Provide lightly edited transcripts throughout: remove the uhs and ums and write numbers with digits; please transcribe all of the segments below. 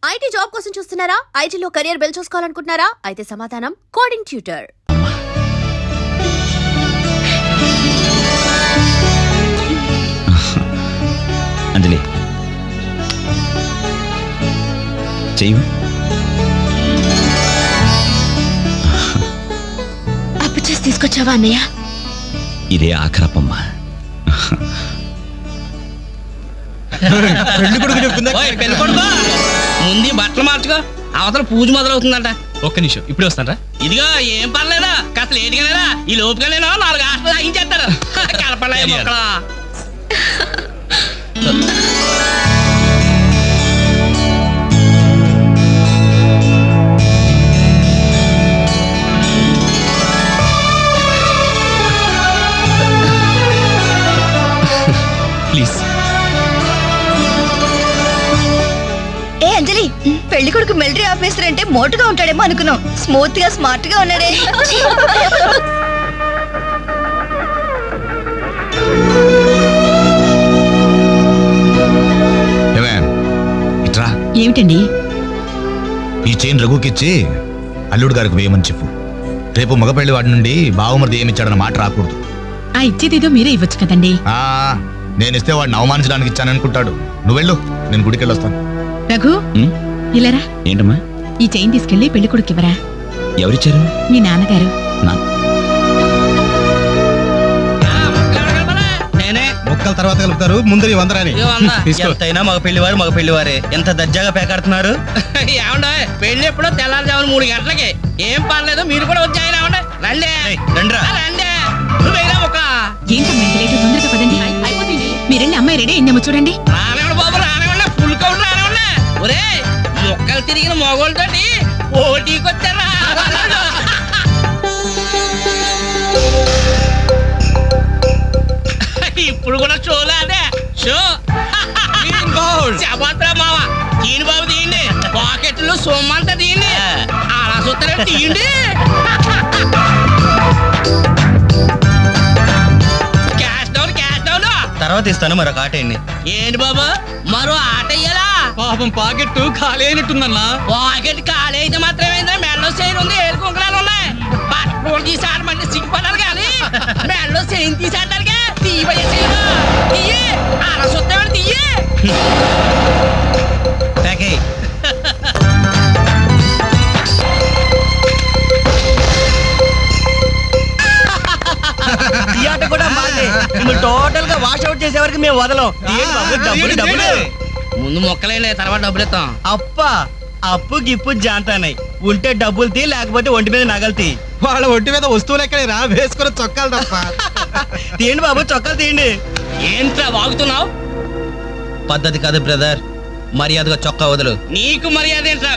IT job కోసం చూస్తున్నారా? ఐటీలో కెరియర్ బిల్డ్ చూసుకోవాలనుకుంటున్నారా? అయితే సమాధానం కోడింగ్ ట్యూటర్. అంజలి చెయ్యి. అప్పు చేసి తీసుకొచ్చావా అన్నయ్య? ఇదే ఆఖరప్పమ్మా. ముందు బట్టలు మార్చుకో, అవతల పూజ మొదలవుతుందంట. ఒక్క నిమిషం, ఇప్పుడే వస్తానరా. ఇదిగో ఏం పర్లేదా, కాస్త లేటుగానేరా. ఈ లోపుగానేనా 4 హాస్టల్ తాగించేస్తారు. కలపలే మొక్కలా. ప్లీజ్. ఏ అంజలి, పెళ్లి కొడుకు మిలిటరీ ఆఫీసర్ అంటే మోటుగా ఉంటాడేమో అనుకున్నాం. స్మూత్ గా స్మార్ట్ గా ఉన్నాడే. ఇట్రా. ఏమిటండి? ఈ చైన్ రఘుకిచ్చి అల్లుడు గారికి వేయమని చెప్పు. రేపు మగపెళ్లి వాడి నుండి బావమరిది ఏమిచ్చాడన్న మాట రాకూడదు. ఆ ఇచ్చేదేదో మీరే ఇవ్వచ్చు కదండి. నేనిస్తే వాడిని అవమానించడానికి ఇచ్చాననుకుంటాడు. నువ్వెళ్ళు, నేను గుడికి వెళ్ళొస్తాను. రఘు, ఇలారా. ఏంటమ్మా? ఈ చైన్ తీసుకెళ్లి పెళ్లి కొడుకు ఇవ్వరా. ఎవరిచ్చారు? మీ నాన్నగారు. నేనే మొక్కల తర్వాత కలుపుతారు, ముందు వందరాని ఎంతైనా మగ పెళ్లివారే ఎంత దర్జాగా పేకాడుతున్నారు. ఏమండే, పెళ్లి ఎప్పుడో తెల్లారుజామున 3 గంటలకి. ఏం పర్లేదు, మీరు కూడా వచ్చాయి. రండి రండి. నువ్వేనా ఒక ఏంటమ్మా ఇంత లేటు? తొందరగా పదండి, అయిపోతుంది. మీరెళ్ళి అమ్మాయి రెడీ అయిందేమో చూడండి. రానివ్వండి బాబు, రానివ్వండి. ఫుల్ కౌంట్ రానివ్వండి. ఒరే, మొక్కలు తిరిగిన మగోళ్ళతోటి పోటీకొచ్చారా? ఇప్పుడు కూడా షోలాదే షో. చెప్పత్రా మావ, తీయండి బాబు, తీయండి. పాకెట్లు సొమ్మంతా తీయండి. అలా చూస్తారే, తీయండి. Cash down, cash down. తర్వాత ఇస్తాను, మరొక ఆట ఏంటి? ఏంటి బాబు, మరో ఆట అయ్యాలా? పాపం పాకెట్ ఖాళీ అయినట్టుందన్నా. పాకెట్ ఖాళీ అయితే మాత్రమే మెడలో చైన్ ఉంది, ఏడు కుంకరాలు ఉన్నాయి. పట్టుకోలు తీసాడమంటే సిగ్గుపడాలి కానీ మెడలో చైన్ తీసాడడానికి తీయబడి తీయే అలా చూస్తామని తీయే. ఈ ఆట కూడా మాదే. టోటల్ గా వాష్ అవుట్ చేసే వరకు మేము వదలం. ముందు మొక్కలే, తర్వాత డబ్బులు ఇస్తాం. అప్పు గిప్పు జాంతానాయి. ఉంటే డబ్బులు తీ, లేకపోతే ఒంటి మీద నగలు తీ. వాళ్ళ ఒంటి మీద వస్తువులు ఎక్కడైనా వేసుకున్న చొక్కాలు తప్ప. తీయండి బాబు, చొక్కాలు తీయండి. ఏంట్రా వాగుతున్నావు? పద్ధతి కాదు బ్రదర్, మర్యాదగా చొక్కా వదలు. నీకు మర్యాద ఏంట్రా?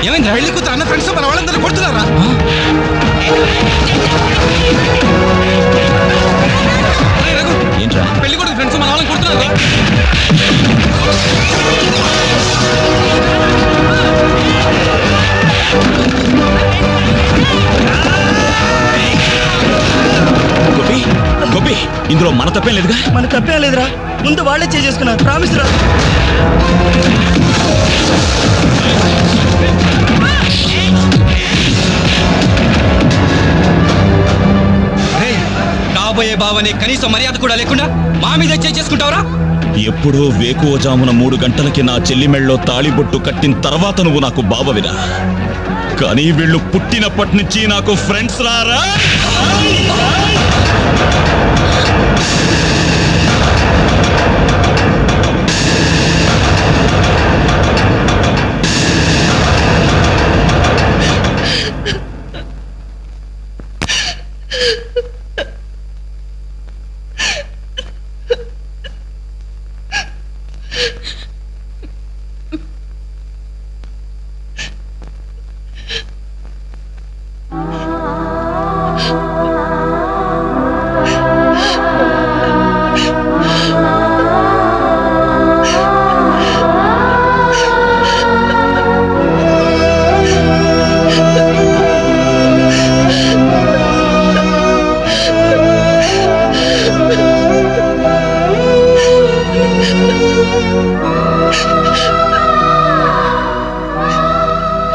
ఏమైంది? పెళ్లి కూతురు అన్న ఫ్రెండ్స్ మన వాళ్ళందరూ కొడుతున్నారా? ఏంట్రా? పెళ్లి కొడుకు ఫ్రెండ్స్ మన వాళ్ళని కొడుతున్నారా? గోపి, ఇందులో మన తప్పేం లేదుగా? మన తప్పేం లేదురా, ముందు వాళ్ళే చేసుకున్నారు. ప్రామిస్ రా. కాబోయే బావని కనీసం మర్యాద కూడా లేకుండా మా మీద చేసుకుంటావురా? ఎప్పుడో వేకువజామున 3 గంటలకి నా చెల్లి మెళ్ళలో తాళిబొట్టు కట్టిన తర్వాత నువ్వు నాకు బావవిరా. కానీ వీళ్ళు పుట్టినప్పటి నుంచి నాకు ఫ్రెండ్స్ రారా.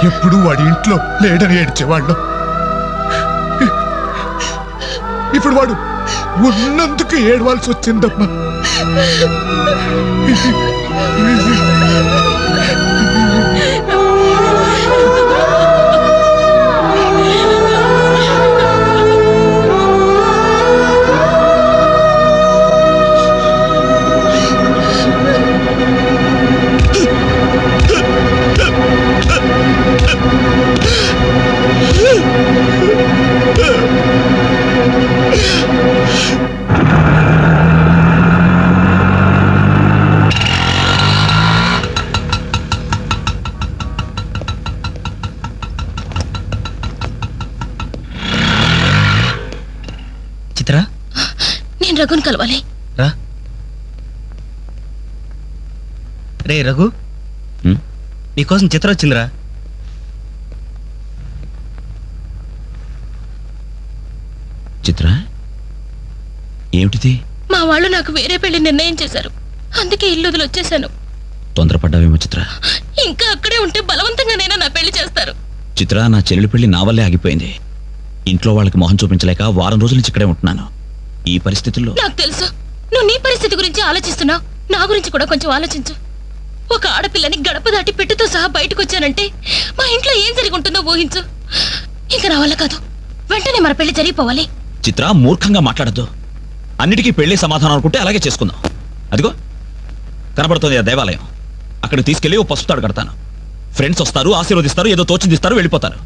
ఎప్పుడు వాడి ఇంట్లో లేడని ఏడ్చేవాళ్ళం. ఇప్పుడు వాడు ఉన్నందుకు ఏడవాల్సి వచ్చిందమ్మా. చిత్ర నేను రఘుని కలవాలి. రా. రే రఘు, హ్మ్? నీకోసం చిత్ర వచ్చిందిరా. చిత్ర, ఏమిటిది? మా వాళ్ళు నాకు వేరే పెళ్లి నిర్ణయం చేశారు. అందుకే ఇల్లు వదిలి వచ్చేసాను. తొందరపడ్డావేమో చిత్ర. ఇంకా అక్కడే ఉంటే బలవంతంగానైనా నా పెళ్లి చేస్తారు. చిత్ర, నా చెల్లెలి పెళ్లి నా వల్లే ఆగిపోయింది. ఇంట్లో వాళ్ళకి మొహం చూపించలేక వారం రోజుల నుంచి ఇక్కడే ఉంటున్నాను. ఈ పరిస్థితుల్లో నాకు తెలుసు నువ్వు నీ పరిస్థితి గురించి ఆలోచిస్తున్నావు. నా గురించి కూడా కొంచెం ఆలోచించు. ఒక ఆడపిల్లని గడప దాటి పెట్టుతో సహా బయటకు వచ్చానంటే మా ఇంట్లో ఏం జరిగి ఉంటుందో ఊహించు. ఇంకా నా వల్ల కాదు. వెంటనే మన పెళ్లి జరిగిపోవాలి. చిత్ర, మూర్ఖంగా మాట్లాడద్దు. అన్నిటికీ పెళ్లి సమాధానం అనుకుంటే అలాగే చేసుకుందాం. అదిగో కనబడుతుంది ఆ దేవాలయం. అక్కడికి తీసుకెళ్లి ఓ పసుపు తాడు కడతాను. ఫ్రెండ్స్ వస్తారు, ఆశీర్వదిస్తారు, ఏదో తోచిందిస్తారు, వెళ్ళిపోతారు.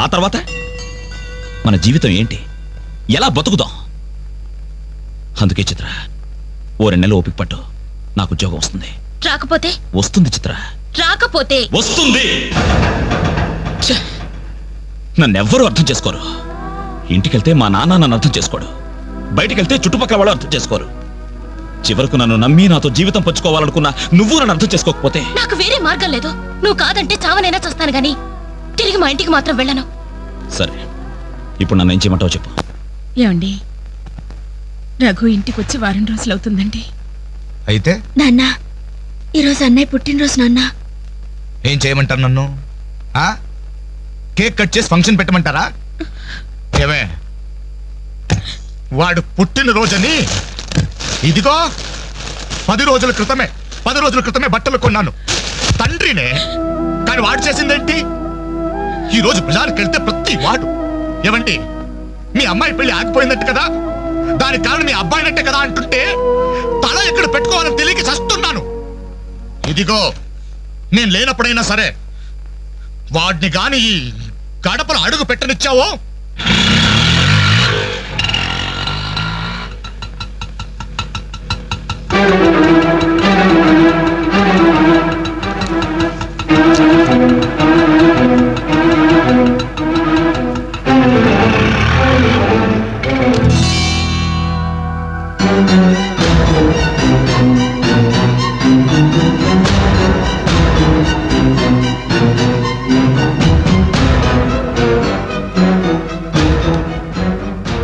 ఆ తర్వాత మన జీవితం ఏంటి, ఎలా బతుకుదాం? అందుకే చిత్ర, ఓ 2 నెలలు ఓపిక పట్టు. నాకు ఉద్యోగం వస్తుంది. రాకపోతే? వస్తుంది చిత్ర, రాకపోతే వస్తుంది. ఛే! నన్నెవ్వరూ అర్థం చేసుకోరు. ఇంటికెళ్తే మా నాన్న నన్ను అర్థం చేసుకోడు. బయటికెళ్తే చుట్టుపక్కల వాళ్ళు అర్థం చేసుకోరు. చివరకు నన్ను నమ్మి నాతో జీవితం పంచుకోవాలనుకున్నా నువ్వు నన్ను అర్థం చేసుకోకపోతే నాకు వేరే మార్గం లేదు. నువ్వు కాదంటే చావనైనా చస్తాను గాని తిరిగి మా ఇంటికి మాత్రం వెళ్ళను. సరే, ఇప్పుడు నన్ను ఏం చేయమంటావు చెప్పు. ఏమండి, రఘు ఇంటికి వచ్చి వారం రోజులు అవుతుందండి. అయితే నాన్న, ఈరోజు అన్నయ్య పుట్టినరోజు. నాన్న, ఏం చేయమంటారు నన్ను? ఆ? కేక్ కట్ చేసి ఫంక్షన్ పెట్టమంటారా? ఏమే, వాడు పుట్టినరోజని ఇదిగో 10 రోజుల క్రితమే బట్టలు కొన్నాను. తండ్రినే. కానీ వాడు చేసిందేంటి? ఈ రోజు బజార్కి వెళ్తే ప్రతి వాడు ఏమండి మీ అమ్మాయి పెళ్లి ఆగిపోయిందట్టు కదా, దానికి కారణం మీ అబ్బాయినట్టే కదా అంటుంటే తల ఎక్కడ పెట్టుకోవాలని తెలియక చస్తున్నాను. ఇదిగో నేను లేనప్పుడైనా సరే వాడిని గాని ఈ గడపలు అడుగు పెట్టనిచ్చావో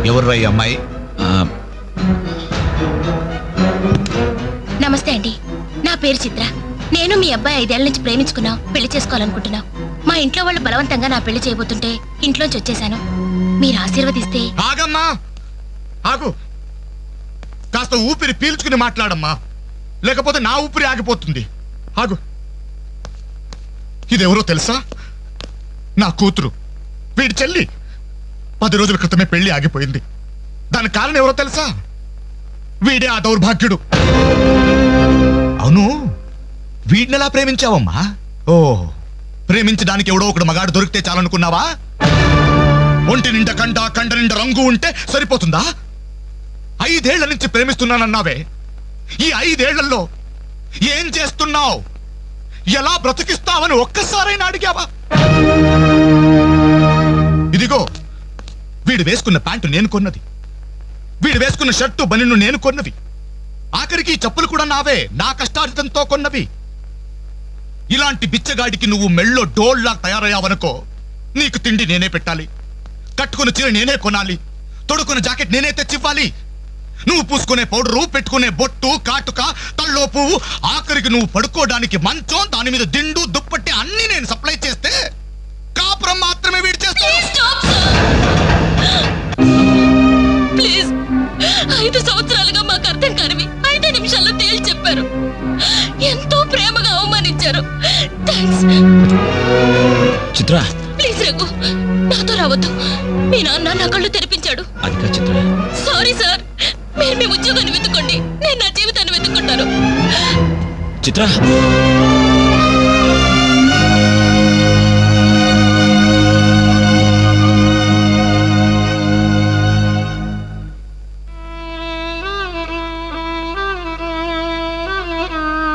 ఎవర్రా ఈ అమ్మాయి? నమస్తే అండి. నా పేరు చిత్ర. నేను మీ అబ్బాయి 5 ఏళ్ల నుంచి ప్రేమించుకున్నాం, పెళ్లి చేసుకోవాలనుకుంటున్నాం. మా ఇంట్లో వాళ్ళు బలవంతంగా నా పెళ్లి చేయబోతుంటే ఇంట్లోంచి వచ్చేసాను. మీరు ఆశీర్వదిస్తే. ఆగమ్మా, ఆగు. కాస్త ఊపిరి పీల్చుకుని మాట్లాడమ్మా, లేకపోతే నా ఊపిరి ఆగిపోతుంది. ఆగు. ఇదెవరో తెలుసా? నా కూతురు, వీడి చెల్లి. 10 రోజుల క్రితమే పెళ్లి ఆగిపోయింది. దానికి కారణం ఎవరో తెలుసా? వీడే ఆ దౌర్భాగ్యుడు. అవును, వీడినెలా ప్రేమించావమ్మా? ఓ, ప్రేమించడానికి ఎవడో ఒకడు మగాడు దొరికితే చాలనుకున్నావా? ఒంటి నిండా కండ నిండా రంగు ఉంటే సరిపోతుందా? 5 ఏళ్ల నుంచి ప్రేమిస్తున్నానన్నావే, ఈ 5 ఏళ్లలో ఏం చేస్తున్నావు? ఎలా బ్రతికిస్తావని ఒక్కసారైనా అడిగావా? ఇదిగో వీడు వేసుకున్న ప్యాంటు నేను కొన్నది, వీడు వేసుకున్న షర్టు బనిను నేను కొన్నవి, ఆఖరికి చెప్పులు కూడా నావే, నా కష్టార్జితంతో కొన్నవి. ఇలాంటి బిచ్చగాడికి నువ్వు మెళ్ళో డోల్లా తయారయ్యావనుకో, నీకు తిండి నేనే పెట్టాలి, కట్టుకున్న చీర నేనే కొనాలి, తొడుకున్న జాకెట్ నేనే తెచ్చివ్వాలి. నువ్వు పూసుకునే పౌడరు, పెట్టుకునే బొట్టు, కాటుక, తల్లో పువ్వు, ఆఖరికి నువ్వు పడుకోవడానికి మంచం, దాని మీద దిండు, దుప్పట్టి అన్ని నేను సప్లై చేస్తే థ్యాంక్స్. చిత్ర ప్లీజ్ రఘు, నాతో రావద్దు. మీ నాన్న నా కళ్ళు తెరిపించాడు. అది కాదు చిత్ర. Sorry sir. మీరు మీ ఉద్యోగాన్ని వెతుక్కోండి, నేను నా జీవితాన్ని వెతుక్కుంటాను. చిత్ర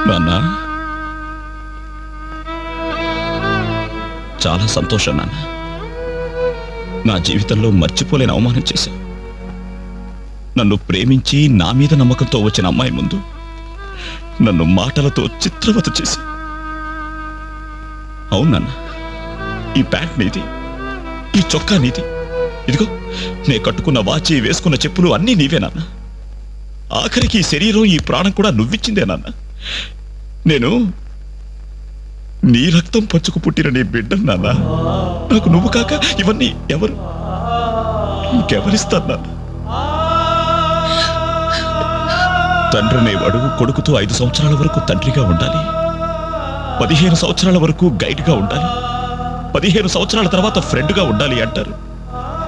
నాన్న, చాలా సంతోషం నాన్న. నా జీవితంలో మర్చిపోలేని అవమానం చేశావు. నన్ను ప్రేమించి నా మీద నమ్మకంతో వచ్చిన అమ్మాయి ముందు నన్ను మాటలతో చిత్రవత చేశావు. అవునన్నా, ఈ ప్యాంట్ నీది, ఈ చొక్కా నీది, ఇదిగో నే కట్టుకున్న వాచి, వేసుకున్న చెప్పులు అన్నీ నీవేనన్నా. ఆఖరికి ఈ శరీరం, ఈ ప్రాణం కూడా నువ్విచ్చిందేనన్నా. నేను నీ రక్తం పంచుకు పుట్టిన నీ బిడ్డను నాన్న. నాకు నువ్వు కాక ఇవన్నీ ఎవరు, ఇంకెవరిస్తారు నాన్న? తండ్రి అనేవాడు కొడుకుతో 5 సంవత్సరాల వరకు తండ్రిగా ఉండాలి, 15 సంవత్సరాల వరకు గైడ్గా ఉండాలి, 15 సంవత్సరాల తర్వాత ఫ్రెండ్గా ఉండాలి అంటారు.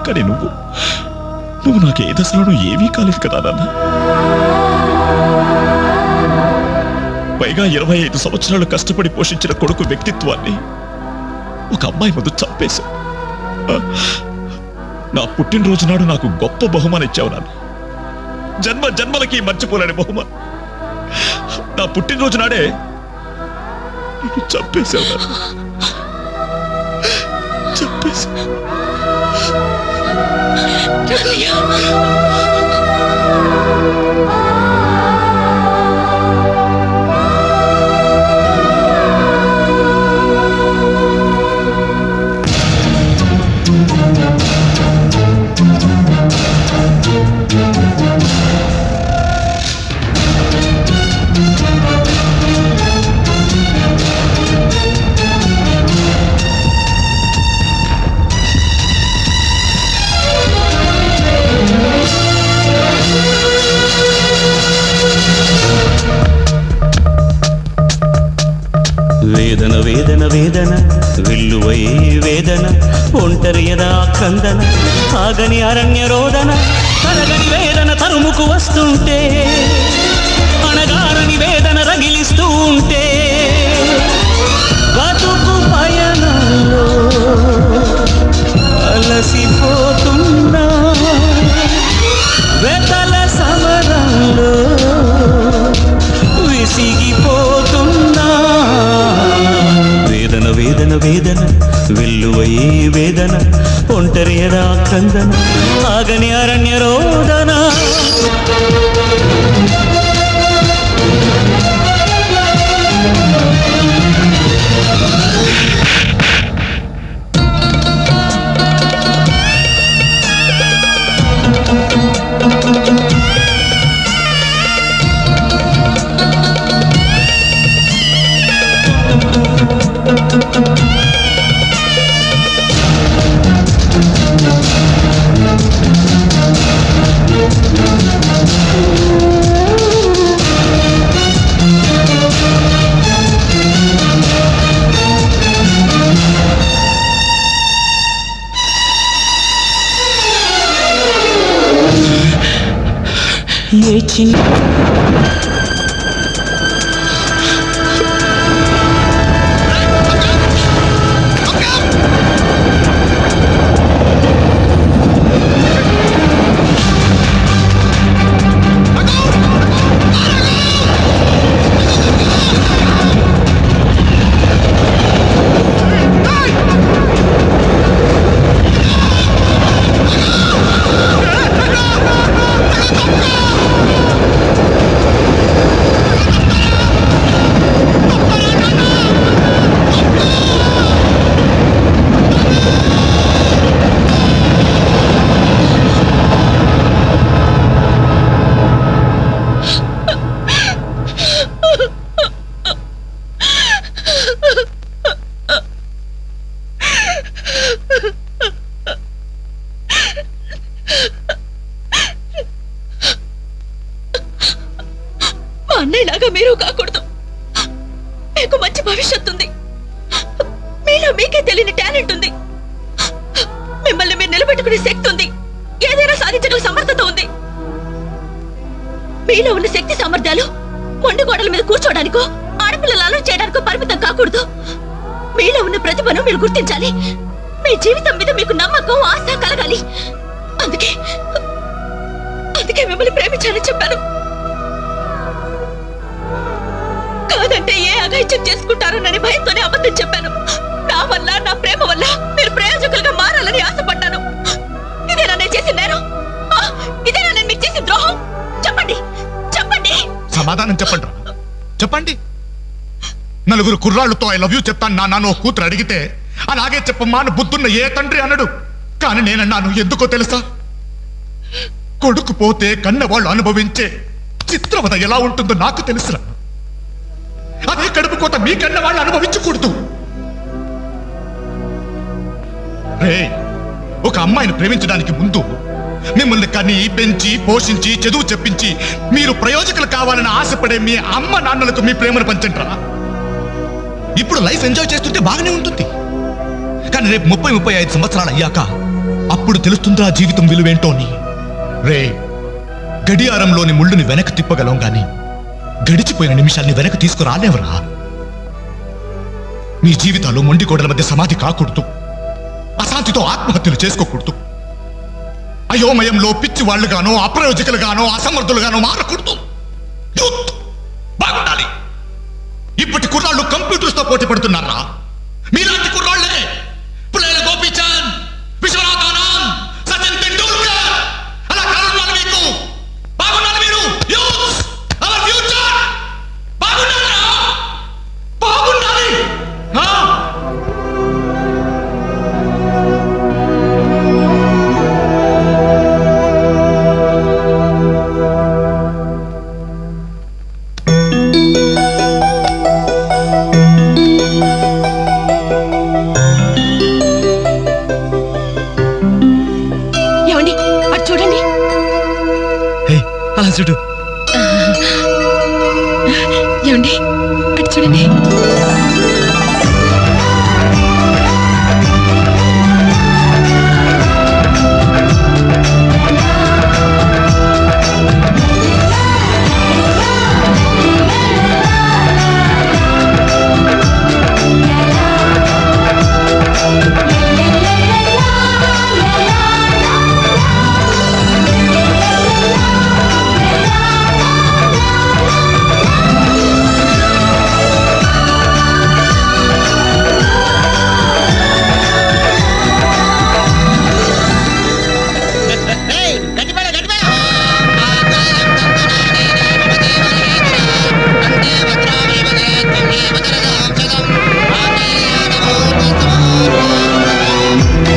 కానీ నువ్వు నాకు ఏ దశలోనూ ఏమీ కాలేదు కదా నాన్న. పైగా 25 సంవత్సరాలు కష్టపడి పోషించిన కొడుకు వ్యక్తిత్వాన్ని ఒక అమ్మాయి ముందు చంపేశావు. నా పుట్టినరోజు నాడు నాకు గొప్ప బహుమానం ఇచ్చావు నాన్న. జన్మ జన్మలకి మర్చిపోలేని బహుమానం. నా పుట్టినరోజు నాడే నిన్ను చంపేశావు నాన్న. చంపేశావు. వేదన వేదన వేదన వెల్లువై వేదన ఒంటరి యదా కందన ఆగని అరణ్య రోదన తరగని వేదన తరుముకు వస్తుంటే అణగారని వేదన రగిలిస్తూ ఉంటే బతుకు పయనంలో అలసిపోతున్నా వెతల సమరంలో విసిగిపోతున్నా వేదన వేదన వేదన వెల్లువై వేదన ఒంటరి యదా కందన ఆగని అరణ్య రోదన ఏ చిన్న మీలో మీకే తెలియని టాలెంట్ ఉంది. మిమ్మల్ని మీరు నిలబెట్టుకునే శక్తి ఉంది. ఏదైనా సాధించగల సమర్థత ఉంది. మీలో ఉన్న శక్తి సామర్థ్యాలు మొండి గోడల మీద కూర్చోడానికో ఆడపిల్లలు అలర్ట్ చేయడానికో పరిమితం కాకూడదు. మీలో ఉన్న ప్రతిభను మీరు గుర్తించాలి. మీ జీవితం మీద మీకు నమ్మకం, ఆశ కలగాలి. అందుకే మిమ్మల్ని ప్రేమించాలని చెప్పాను. కాదంటే ఏ అఘాయిత్యం చేసుకుంటారోనని భయంతోనే అబద్ధం చెప్పాను. నా వల్ల, నా ప్రేమ వల్ల మీరు ప్రయోజకులుగా మారాలని ఆశపడ్డాను. ఇదేనా నేను చేసిన నేరం? ఇదేనా నేను మీకు చేసిన ద్రోహం? చెప్పండి, చెప్పండి. సమాధానం చెప్పండి రా. చెప్పండి. నలుగురు కుర్రాళ్ళతో ఐ లవ్ యూ చెప్తాను నాన్న కూతురు అడిగితే అలాగే చెప్పమ్మా అని బుద్ధున్న ఏ తండ్రి అనడు. కానీ నేనన్నాను. ఎందుకో తెలుసా? కొడుకు పోతే కన్నవాళ్ళు అనుభవించే చిత్రవద ఎలా ఉంటుందో నాకు తెలుసురా. అదే కడుపు కోత మీ కన్న వాళ్ళు అనుభవించకూడదు. రే, ఒక అమ్మాయిని ప్రేమించడానికి ముందు మిమ్మల్ని కని పెంచి పోషించి చదువు చెప్పించి మీరు ప్రయోజకులు కావాలని ఆశపడే మీ అమ్మ నాన్నలకు మీ ప్రేమను పంచండి రా. ఇప్పుడు లైఫ్ ఎంజాయ్ చేస్తుంటే బాగానే ఉంటుంది. కానీ రేపు 30-35 సంవత్సరాలు అయ్యాక అప్పుడు తెలుస్తుందా జీవితం విలువేంటో అని. రే, గడియారంలోని ముళ్ళుని వెనక్కి తిప్పగలం గాని గడిచిపోయిన నిమిషాల్ని వెనక్కి తీసుకురాలేవరా. మీ జీవితాలు మొండి గోడల మధ్య సమాధి కాకూడదు. అశాంతితో ఆత్మహత్యలు చేసుకోకూడదు. అయోమయంలో పిచ్చి వాళ్ళుగానో అప్రయోజకులుగానో అసమర్థులుగానో మారకూడదు. యూత్ బాగుండాలి. ఇప్పటి కుర్రాళ్ళు కంప్యూటర్స్ తో పోటీ పడుతున్నారా? మీలాంటి కుర్రాళ్ళే పుల్లెల గోపీచంద్, విశ్వనాథ్ ఆనంద్, సచిన్ టెండూల్కర్ అలా కారణాలు మీకు. బాగుండాలి మీరు. Youth our future. బాగుండాలి, బాగుండాలి. ఏమండి, అటు చూడండి. అలా చూడు.